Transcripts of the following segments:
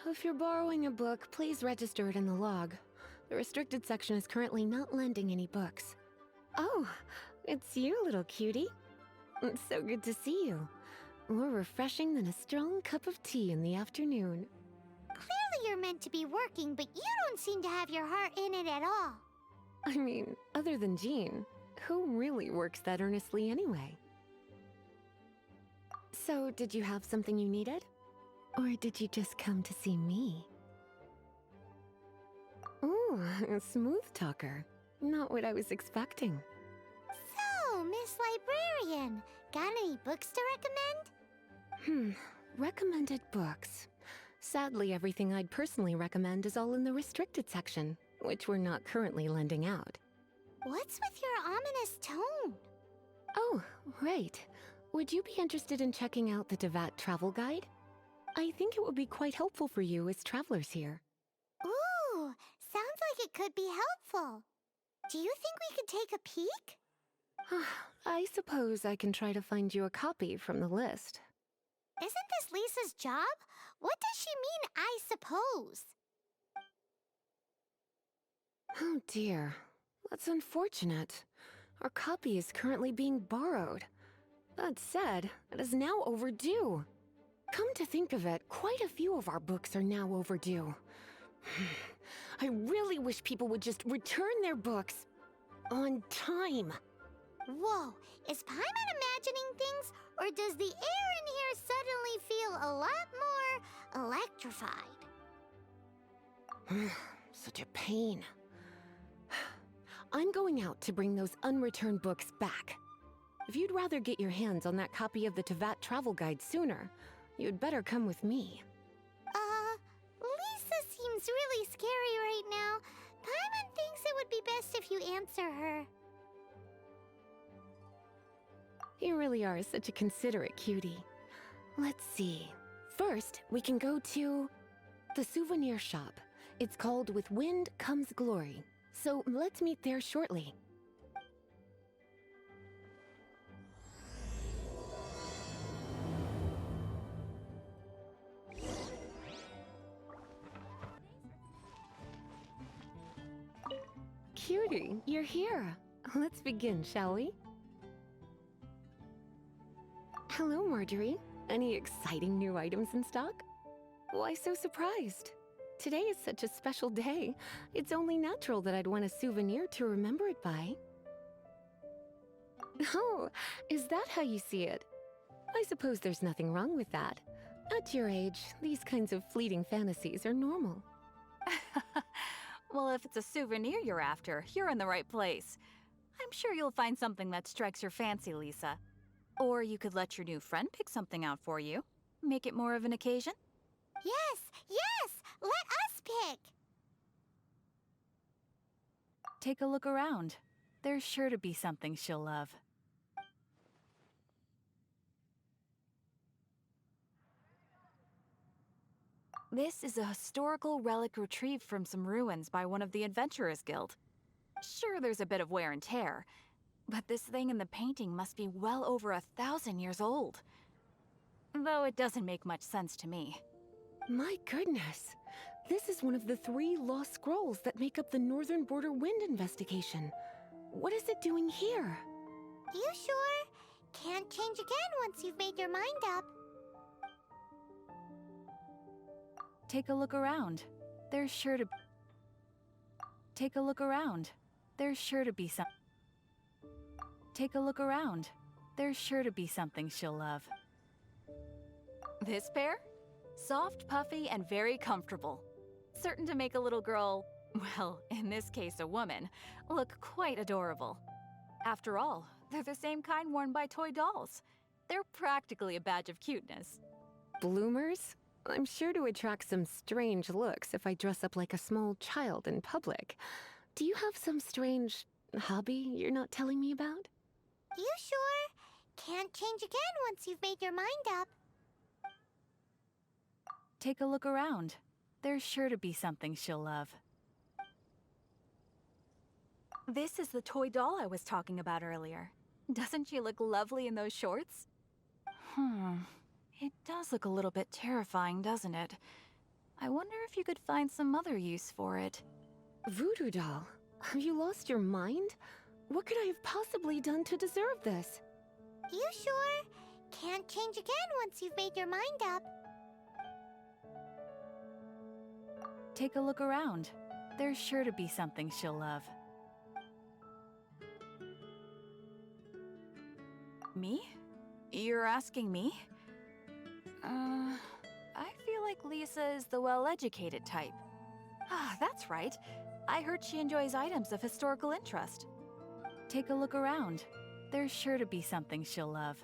If you're borrowing a book, please register it in the log. The restricted section is currently not lending any books. Oh, it's you, little cutie. It's so good to see you. More refreshing than a strong cup of tea in the afternoon. Clearly you're meant to be working, but you don't seem to have your heart in it at all. I mean, other than Jean, who really works that earnestly anyway? So, did you have something you needed? Or did you just come to see me? Ooh, a smooth talker. Not what I was expecting. So, Miss Librarian, got any books to recommend? Recommended books. Sadly, everything I'd personally recommend is all in the restricted section, which we're not currently lending out. What's with your ominous tone? Oh, right. Would you be interested in checking out the Devat travel guide? I think it would be quite helpful for you as travelers here. Ooh, sounds like it could be helpful. Do you think we could take a peek? I suppose I can try to find you a copy from the list. Isn't this Lisa's job? What does she mean, I suppose? Oh dear, that's unfortunate. Our copy is currently being borrowed. That said, it is now overdue. Come to think of it, quite a few of our books are now overdue. I really wish people would just return their books on time. Whoa, is Paimon imagining things, or does the air in here suddenly feel a lot more electrified? Such a pain. I'm going out to bring those unreturned books back. If you'd rather get your hands on that copy of the Tevat travel guide sooner, you'd better come with me. Lisa seems really scary right now. Paimon thinks it would be best if you answer her. You really are such a considerate cutie. Let's see. First, we can go to the souvenir shop. It's called With Wind Comes Glory. So let's meet there shortly. Cutie, you're here. Let's begin, shall we? Hello, Marjorie. Any exciting new items in stock? Why so surprised? Today is such a special day. It's only natural that I'd want a souvenir to remember it by. Oh, is that how you see it? I suppose there's nothing wrong with that. At your age, these kinds of fleeting fantasies are normal. Well, if it's a souvenir you're after, you're in the right place. I'm sure you'll find something that strikes your fancy, Lisa. Or you could let your new friend pick something out for you. Make it more of an occasion. Yes! Let us pick! Take a look around. There's sure to be something she'll love. This is a historical relic retrieved from some ruins by one of the Adventurers Guild. Sure, there's a bit of wear and tear, but this thing in the painting must be well over 1,000 years old. Though it doesn't make much sense to me. My goodness. This is one of the 3 lost scrolls that make up the Northern Border Wind investigation. What is it doing here? You sure? Can't change again once you've made your mind up. Take a look around. There's sure to... Take a look around. There's sure to be some... Take a look around. There's sure to be something she'll love. This pair? Soft, puffy, and very comfortable. Certain to make a little girl, well, in this case a woman, look quite adorable. After all, they're the same kind worn by toy dolls. They're practically a badge of cuteness. Bloomers? I'm sure to attract some strange looks if I dress up like a small child in public. Do you have some strange hobby you're not telling me about? You sure? Can't change again once you've made your mind up. Take a look around. There's sure to be something she'll love. This is the toy doll I was talking about earlier. Doesn't she look lovely in those shorts? It does look a little bit terrifying, doesn't it? I wonder if you could find some other use for it. Voodoo doll, have you lost your mind? What could I have possibly done to deserve this? You sure? Can't change again once you've made your mind up. Take a look around. There's sure to be something she'll love. Me? You're asking me? I feel like Lisa is the well-educated type. Ah, that's right. I heard she enjoys items of historical interest. Take a look around. There's sure to be something she'll love.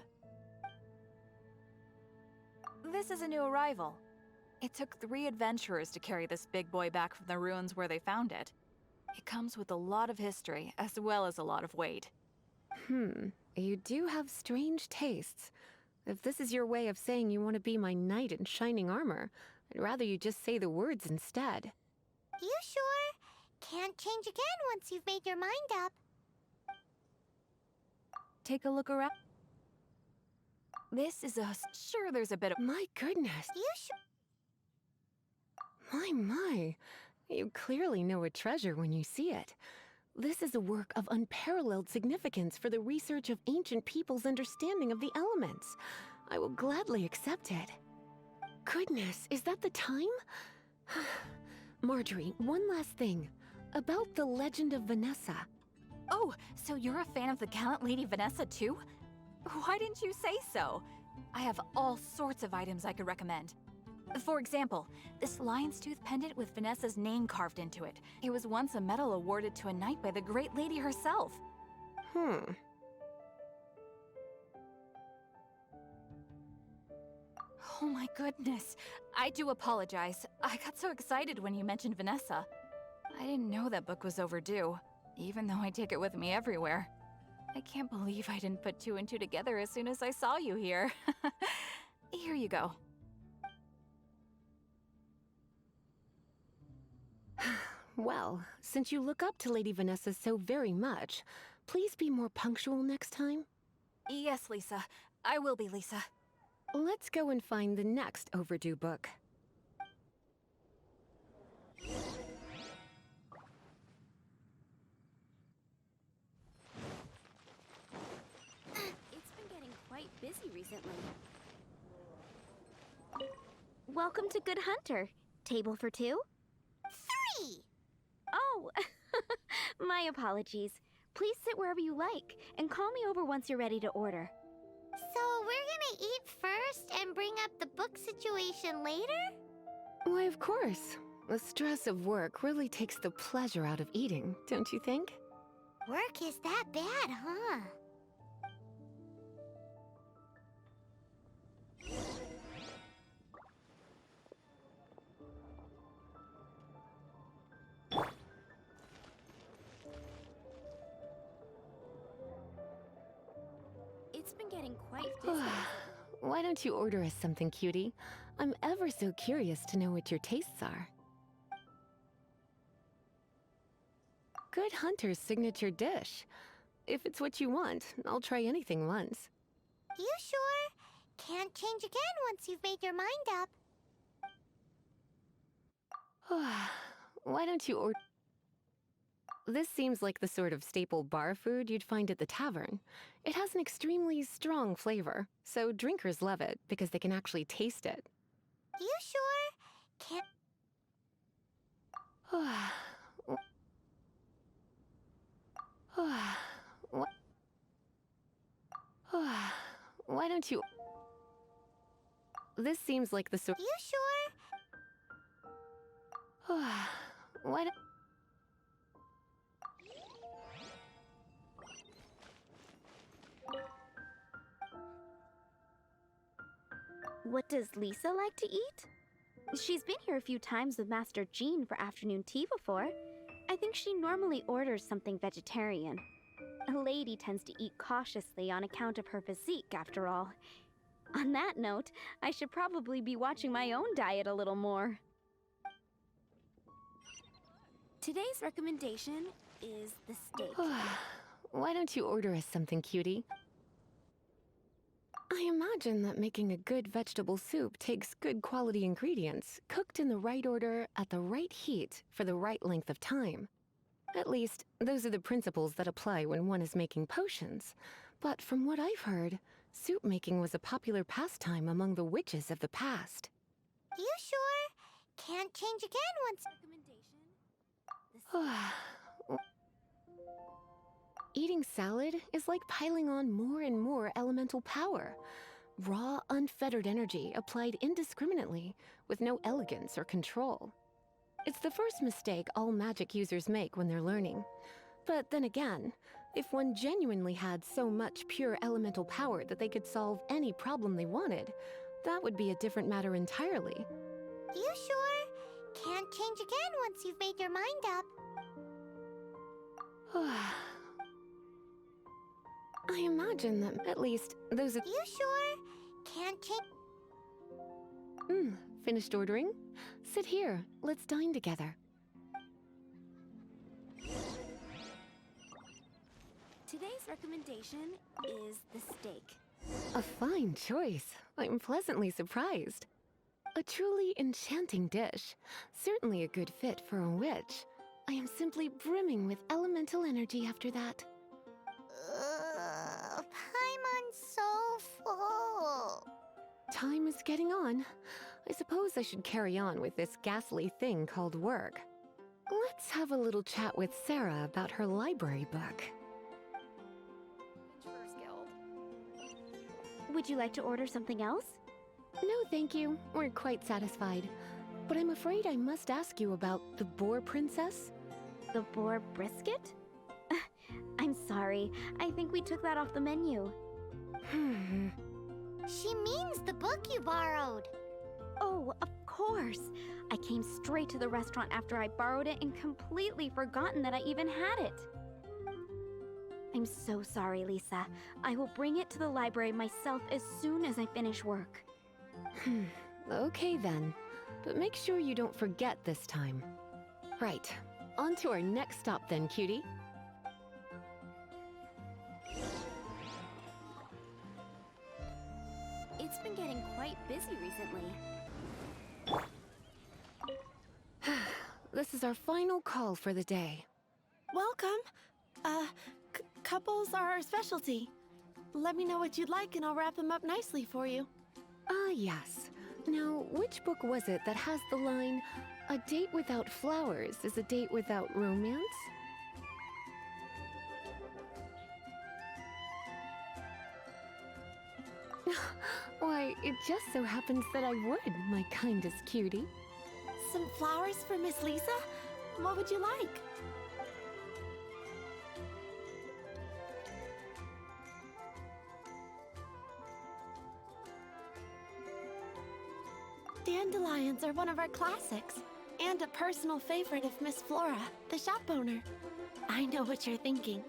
This is a new arrival. It took 3 adventurers to carry this big boy back from the ruins where they found it. It comes with a lot of history, as well as a lot of weight. You do have strange tastes. If this is your way of saying you want to be my knight in shining armor, I'd rather you just say the words instead. You sure? Can't change again once you've made your mind up. Take a look around. This is sure there's a bit of— My goodness. You sure? My. You clearly know a treasure when you see it. This is a work of unparalleled significance for the research of ancient people's understanding of the elements. I will gladly accept it. Goodness, is that the time? Marjorie, one last thing. About the legend of Vanessa. Oh, so you're a fan of the gallant Lady Vanessa too? Why didn't you say so? I have all sorts of items I could recommend. For example, this lion's tooth pendant with Vanessa's name carved into it. It was once a medal awarded to a knight by the great lady herself. Oh my goodness. I do apologize. I got so excited when you mentioned Vanessa. I didn't know that book was overdue, even though I take it with me everywhere. I can't believe I didn't put 2 and 2 together as soon as I saw you here. Here you go. Well, since you look up to Lady Vanessa so very much, please be more punctual next time. Yes, Lisa. I will be, Lisa. Let's go and find the next overdue book. It's been getting quite busy recently. Welcome to Good Hunter. Table for 2? 3! Oh, my apologies. Please sit wherever you like, and call me over once you're ready to order. So we're gonna eat first and bring up the book situation later? Why, of course. The stress of work really takes the pleasure out of eating, don't you think? Work is that bad, huh? It's been getting quite busy. Why don't you order us something, cutie? I'm ever so curious to know what your tastes are. Good Hunter's signature dish. If it's what you want, I'll try anything once. You sure? Can't change again once you've made your mind up. Why don't you order... This seems like the sort of staple bar food you'd find at the tavern. It has an extremely strong flavor, so drinkers love it because they can actually taste it. You sure? Why don't you... This seems like the sort... You sure? Why don't... What does Lisa like to eat? She's been here a few times with Master Jean for afternoon tea before. I think she normally orders something vegetarian. A lady tends to eat cautiously on account of her physique, after all. On that note, I should probably be watching my own diet a little more. Today's recommendation is the steak. Why don't you order us something, cutie? I imagine that making a good vegetable soup takes good quality ingredients, cooked in the right order, at the right heat, for the right length of time. At least, those are the principles that apply when one is making potions. But from what I've heard, soup making was a popular pastime among the witches of the past. You sure? Can't change again once. Eating salad is like piling on more and more elemental power. Raw, unfettered energy applied indiscriminately, with no elegance or control. It's the first mistake all magic users make when they're learning. But then again, if one genuinely had so much pure elemental power that they could solve any problem they wanted, that would be a different matter entirely. You sure? Can't change again once you've made your mind up. I imagine that at least those are... You sure? Can't change... Finished ordering? Sit here. Let's dine together. Today's recommendation is the steak. A fine choice. I'm pleasantly surprised. A truly enchanting dish. Certainly a good fit for a witch. I am simply brimming with elemental energy after that. Paimon's so full. Time is getting on. I suppose I should carry on with this ghastly thing called work. Let's have a little chat with Sarah about her library book. Would you like to order something else? No, thank you. We're quite satisfied. But I'm afraid I must ask you about the Boar Princess. The boar brisket? I'm sorry. I think we took that off the menu. She means the book you borrowed. Oh, of course. I came straight to the restaurant after I borrowed it and completely forgotten that I even had it. I'm so sorry, Lisa. I will bring it to the library myself as soon as I finish work. Okay then. But make sure you don't forget this time. Right. On to our next stop then, cutie. It's been getting quite busy recently. This is our final call for the day. Welcome. Couples are our specialty. Let me know what you'd like and I'll wrap them up nicely for you. Ah, yes. Now, which book was it that has the line, "A date without flowers is a date without romance"? Why, it just so happens that I would, my kindest cutie. Some flowers for Miss Lisa? What would you like? Dandelions are one of our classics, and a personal favorite of Miss Flora, the shop owner. I know what you're thinking.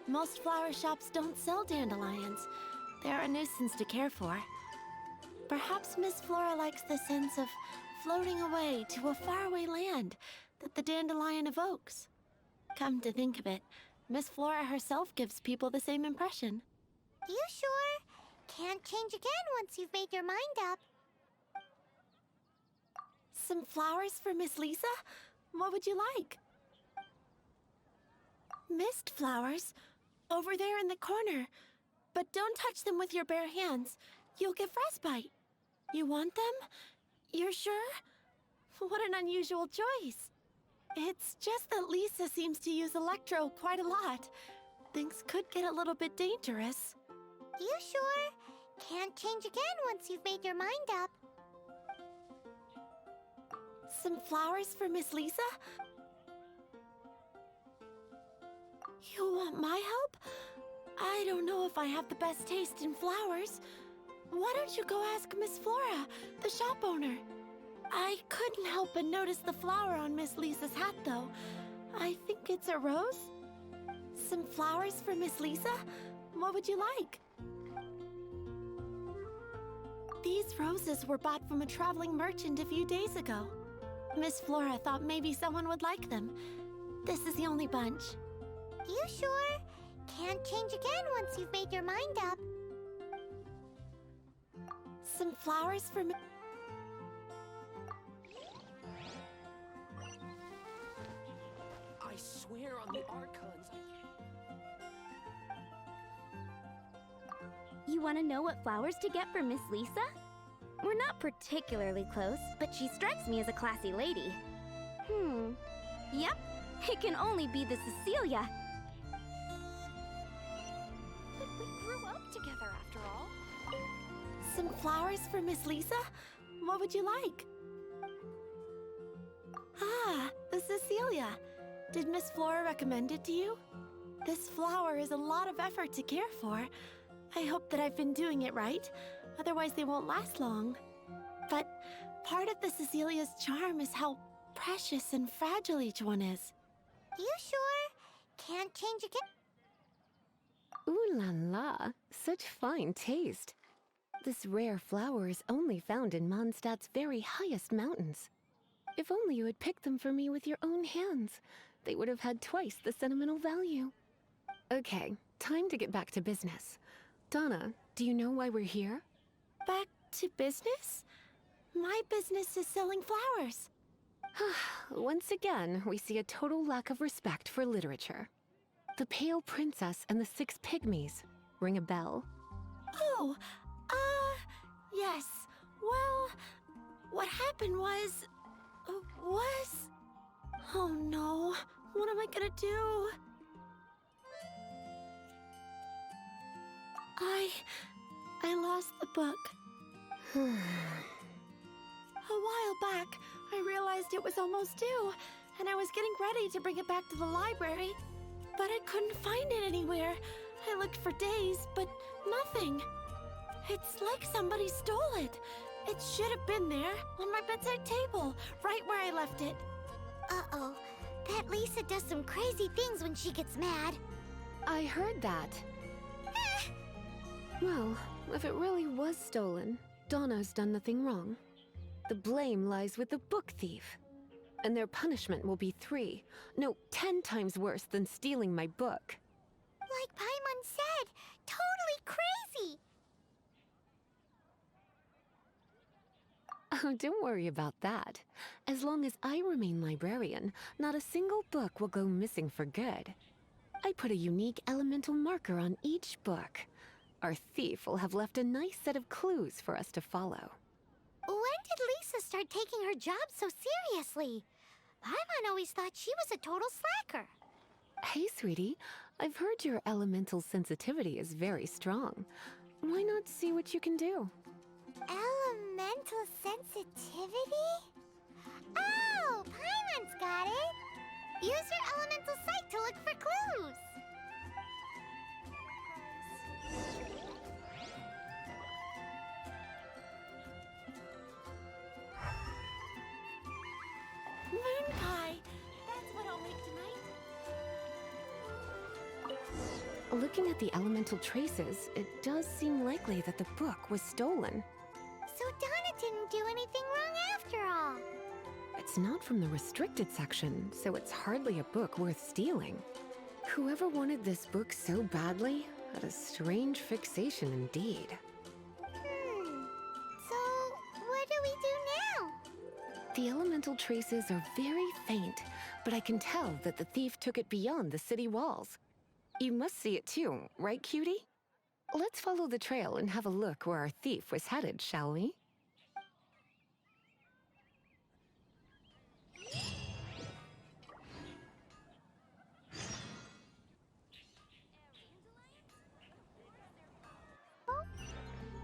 Most flower shops don't sell dandelions. They're a nuisance to care for. Perhaps Miss Flora likes the sense of floating away to a faraway land that the dandelion evokes. Come to think of it, Miss Flora herself gives people the same impression. You sure? Can't change again once you've made your mind up. Some flowers for Miss Lisa? What would you like? Mist flowers? Over there in the corner. But don't touch them with your bare hands. You'll get frostbite. You want them? You're sure? What an unusual choice. It's just that Lisa seems to use Electro quite a lot. Things could get a little bit dangerous. You sure? Can't change again once you've made your mind up. Some flowers for Miss Lisa? You want my help? I don't know if I have the best taste in flowers. Why don't you go ask Miss Flora, the shop owner? I couldn't help but notice the flower on Miss Lisa's hat, though. I think it's a rose? Some flowers for Miss Lisa? What would you like? These roses were bought from a traveling merchant a few days ago. Miss Flora thought maybe someone would like them. This is the only bunch. You sure? Can't change again once you've made your mind up. Some flowers for me. I swear on the Archons. You want to know what flowers to get for Miss Lisa? We're not particularly close, but she strikes me as a classy lady. Yep, it can only be the Cecilia. But we grew up together after all. Some flowers for Miss Lisa? What would you like? Ah, the Cecilia. Did Miss Flora recommend it to you? This flower is a lot of effort to care for. I hope that I've been doing it right, otherwise they won't last long. But part of the Cecilia's charm is how precious and fragile each one is. You sure? Can't change again? Ooh la la, such fine taste. This rare flower is only found in Mondstadt's very highest mountains. If only you had picked them for me with your own hands, they would have had twice the sentimental value. Okay, time to get back to business. Donna, do you know why we're here? Back to business? My business is selling flowers. Once again, we see a total lack of respect for literature. The Pale Princess and the Six Pygmies. Ring a bell? Oh, yes. Well, what happened was... Oh no, what am I gonna do? I lost the book. A while back, I realized it was almost due, and I was getting ready to bring it back to the library, but I couldn't find it anywhere. I looked for days, but nothing. It's like somebody stole it. It should have been there, on my bedside table, right where I left it. Uh-oh. That Lisa does some crazy things when she gets mad. I heard that. Well, if it really was stolen, Donna's done nothing wrong. The blame lies with the book thief. And their punishment will be 10 times worse than stealing my book. Like Paimon said, totally crazy. Oh, don't worry about that. As long as I remain librarian, not a single book will go missing for good. I put a unique elemental marker on each book. Our thief will have left a nice set of clues for us to follow. When did Lisa start taking her job so seriously? Paimon always thought she was a total slacker. Hey, sweetie. I've heard your elemental sensitivity is very strong. Why not see what you can do? Elemental sensitivity? Oh, Paimon's got it! Use your elemental sight to look for clues! Moon pie! That's what I'll make tonight. Looking at the elemental traces, it does seem likely that the book was stolen. So Donna didn't do anything wrong after all. It's not from the restricted section, so it's hardly a book worth stealing. Whoever wanted this book so badly had a strange fixation indeed. So what do we do now? The elemental traces are very faint, but I can tell that the thief took it beyond the city walls. You must see it too, right, cutie? Let's follow the trail and have a look where our thief was headed, shall we?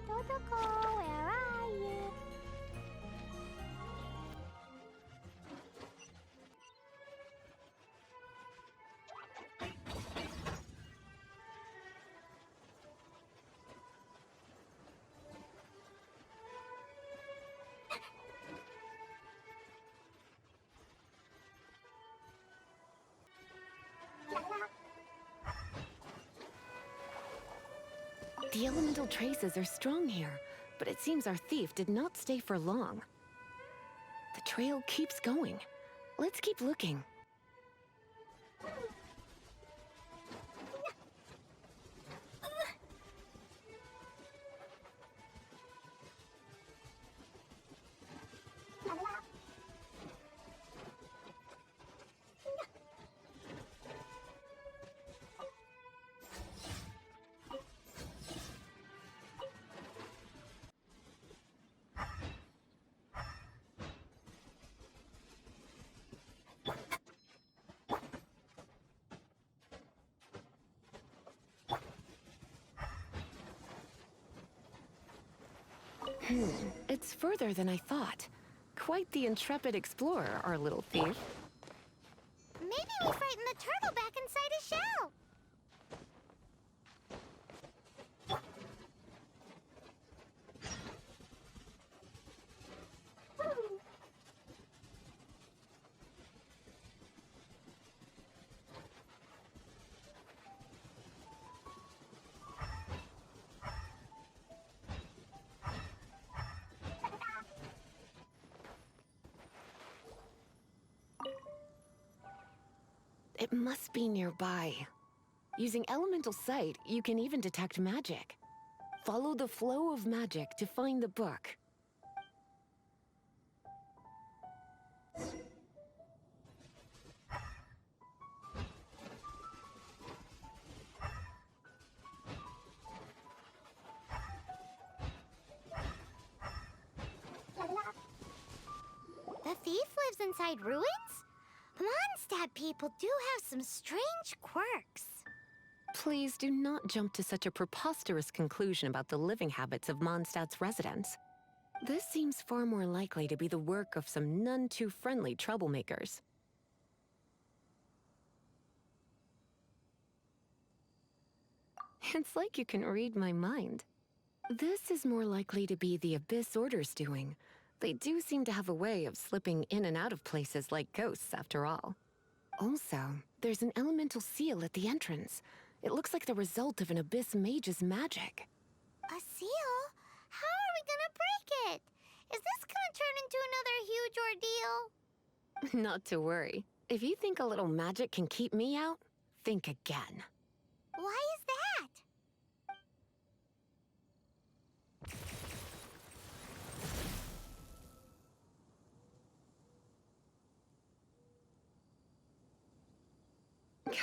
Totoko, where are you? The elemental traces are strong here, but it seems our thief did not stay for long. The trail keeps going. Let's keep looking. It's further than I thought. Quite the intrepid explorer, our little thief. Maybe we frighten the turtle back inside his shell. It must be nearby. Using elemental sight, you can even detect magic. Follow the flow of magic to find the book. The thief lives inside ruins? Mondstadt people do have some strange quirks. Please do not jump to such a preposterous conclusion about the living habits of Mondstadt's residents. This seems far more likely to be the work of some none too friendly troublemakers. It's like you can read my mind. This is more likely to be the Abyss Order's doing. They do seem to have a way of slipping in and out of places like ghosts, after all. Also, there's an elemental seal at the entrance. It looks like the result of an Abyss mage's magic. A seal? How are we gonna break it? Is this gonna turn into another huge ordeal? Not to worry. If you think a little magic can keep me out, think again. Why is that?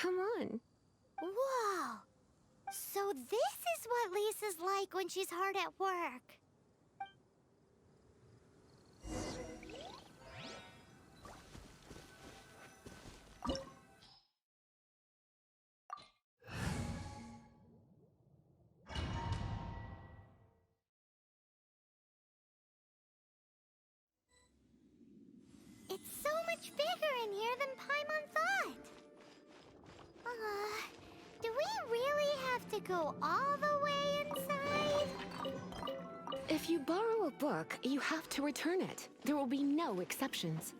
Come on. Whoa! So this is what Lisa's like when she's hard at work. It's so much bigger in here than Paimon thought. Do we really have to go all the way inside? If you borrow a book, you have to return it. There will be no exceptions.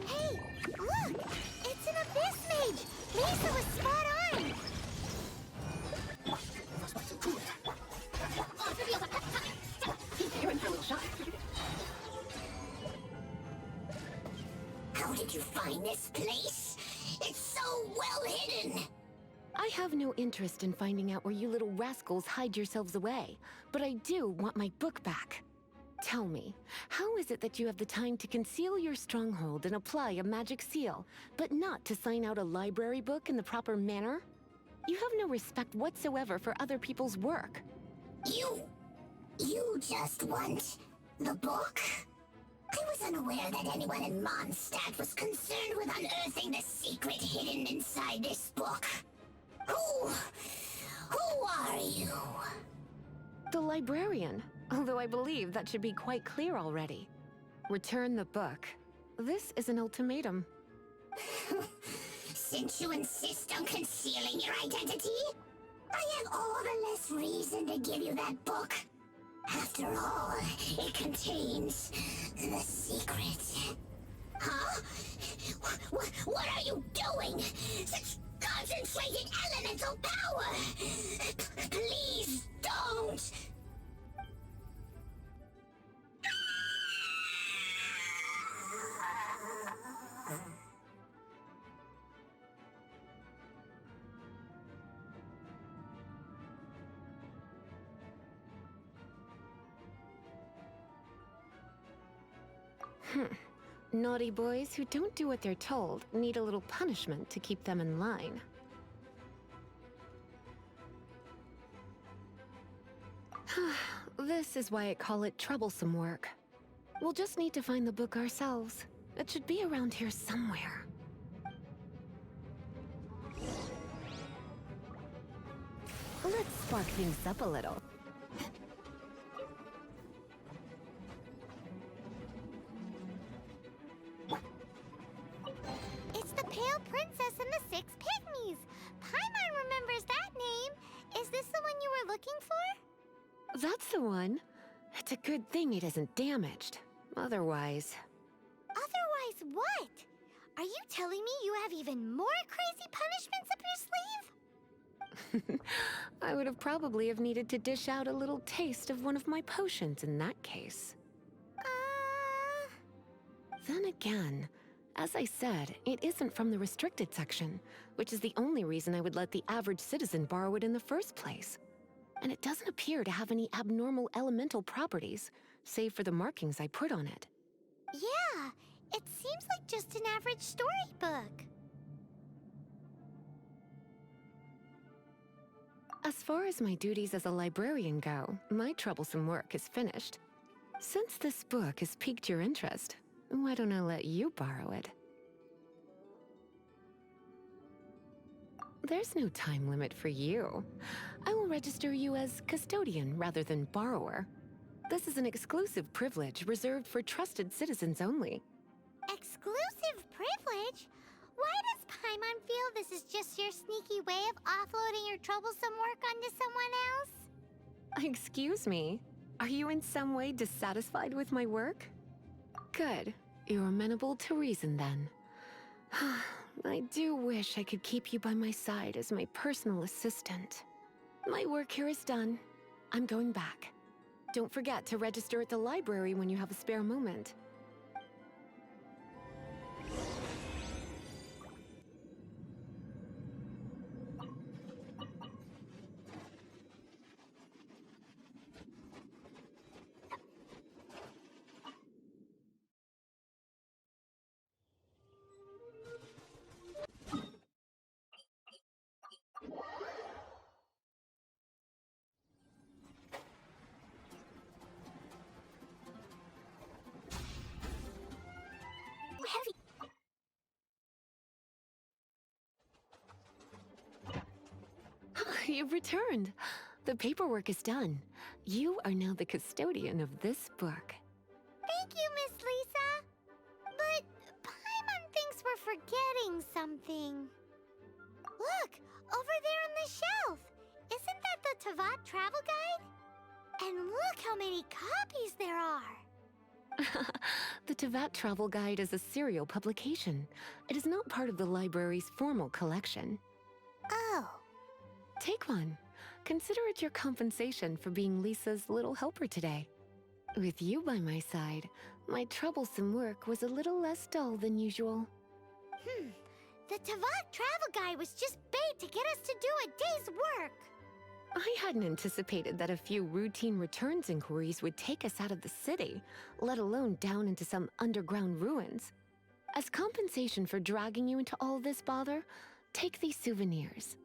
Hey, look! It's an Abyss Lisa was spot on! How did you find this place? It's so well hidden! I have no interest in finding out where you little rascals hide yourselves away, but I do want my book back. Tell me, how is it that you have the time to conceal your stronghold and apply a magic seal, but not to sign out a library book in the proper manner? You have no respect whatsoever for other people's work. You just want the book? I was unaware that anyone in Mondstadt was concerned with unearthing the secret hidden inside this book. Who are you? The librarian, although I believe that should be quite clear already. Return the book. This is an ultimatum. Since you insist on concealing your identity, I have all the less reason to give you that book. After all, it contains the secret. Huh? What are you doing? Such concentrated elemental power! Please don't! Naughty boys who don't do what they're told need a little punishment to keep them in line. This is why I call it troublesome work. We'll just need to find the book ourselves. It should be around here somewhere. Let's spark things up a little. It's the Pale Princess and the Six Pygmies! Paimon remembers that name! Is this the one you were looking for? That's the one. It's a good thing it isn't damaged. Otherwise... Otherwise what? Are you telling me you have even more crazy punishments up your sleeve? I would have probably have needed to dish out a little taste of one of my potions in that case. Then again, as I said, it isn't from the restricted section, which is the only reason I would let the average citizen borrow it in the first place. And it doesn't appear to have any abnormal elemental properties, save for the markings I put on it. Yeah, it seems like just an average storybook. As far as my duties as a librarian go, my troublesome work is finished. Since this book has piqued your interest, why don't I let you borrow it? There's no time limit for you. I will register you as custodian rather than borrower. This is an exclusive privilege reserved for trusted citizens only. Exclusive privilege? Why does Paimon feel this is just your sneaky way of offloading your troublesome work onto someone else? Excuse me, are you in some way dissatisfied with my work? Good, you're amenable to reason then. I do wish I could keep you by my side as my personal assistant. My work here is done. I'm going back. Don't forget to register at the library when you have a spare moment. You've returned. The paperwork is done. You are now the custodian of this book. Thank you, Miss Lisa. But Paimon thinks we're forgetting something. Look, over there on the shelf. Isn't that the Tavat travel guide? And look how many copies there are. The Tevat Travel Guide is a serial publication. It is not part of the library's formal collection. Oh. Take one. Consider it your compensation for being Lisa's little helper today. With you by my side, my troublesome work was a little less dull than usual. The Tevat Travel Guide was just bait to get us to do a day's work. I hadn't anticipated that a few routine returns inquiries would take us out of the city, let alone down into some underground ruins. As compensation for dragging you into all this bother, take these souvenirs.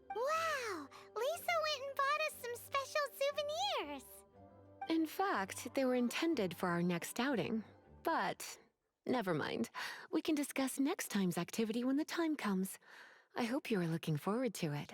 Wow! Lisa went and bought us some special souvenirs. In fact, they were intended for our next outing. But never mind. We can discuss next time's activity when the time comes. I hope you are looking forward to it.